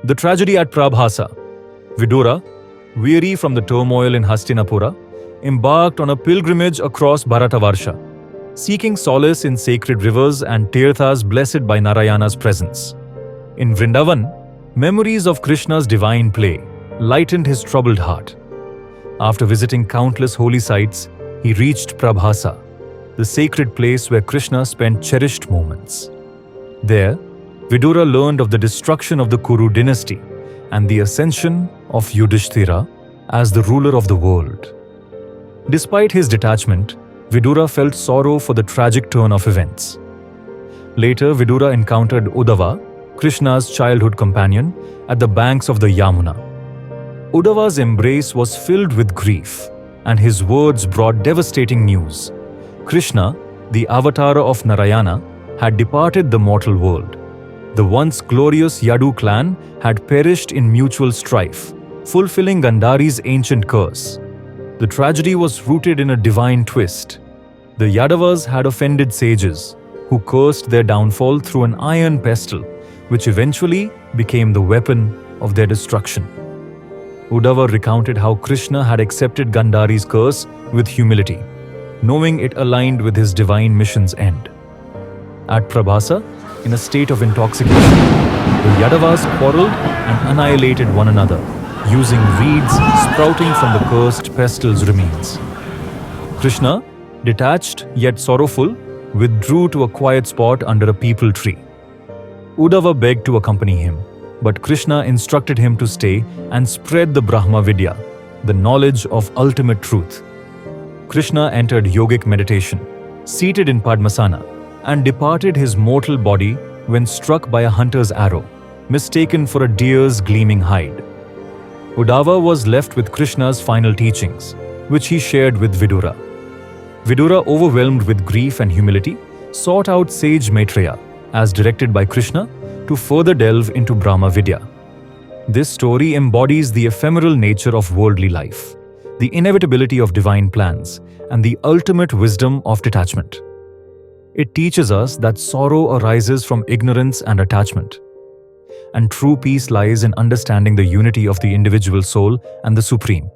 The tragedy at Prabhasa. Vidura, weary from the turmoil in Hastinapura, embarked on a pilgrimage across Bharatavarsha, seeking solace in sacred rivers and tirthas blessed by Narayana's presence. In Vrindavan, memories of Krishna's divine play lightened his troubled heart. After visiting countless holy sites, he reached Prabhasa, the sacred place where Krishna spent cherished moments. There, Vidura learned of the destruction of the Kuru dynasty and the ascension of Yudhishthira as the ruler of the world. Despite his detachment, Vidura felt sorrow for the tragic turn of events. Later, Vidura encountered Uddhava, Krishna's childhood companion, at the banks of the Yamuna. Uddhava's embrace was filled with grief, and his words brought devastating news. Krishna, the avatar of Narayana, had departed the mortal world. The once glorious Yadu clan had perished in mutual strife, fulfilling Gandhari's ancient curse. The tragedy was rooted in a divine twist. The Yadavas had offended sages, who cursed their downfall through an iron pestle, which eventually became the weapon of their destruction. Uddhava recounted how Krishna had accepted Gandhari's curse with humility, knowing it aligned with his divine mission's end. At Prabhasa, in a state of intoxication, the Yadavas quarreled and annihilated one another, using reeds sprouting from the cursed pestle's remains. Krishna, detached yet sorrowful, withdrew to a quiet spot under a peepal tree. Uddhava begged to accompany him, but Krishna instructed him to stay and spread the Brahma Vidya, the knowledge of ultimate truth. Krishna entered yogic meditation, seated in Padmasana, and departed his mortal body when struck by a hunter's arrow, mistaken for a deer's gleaming hide. Uddhava was left with Krishna's final teachings, which he shared with Vidura. Vidura, overwhelmed with grief and humility, sought out sage Maitreya, as directed by Krishna, to further delve into Brahma Vidya. This story embodies the ephemeral nature of worldly life, the inevitability of divine plans, and the ultimate wisdom of detachment. It teaches us that sorrow arises from ignorance and attachment, and true peace lies in understanding the unity of the individual soul and the Supreme.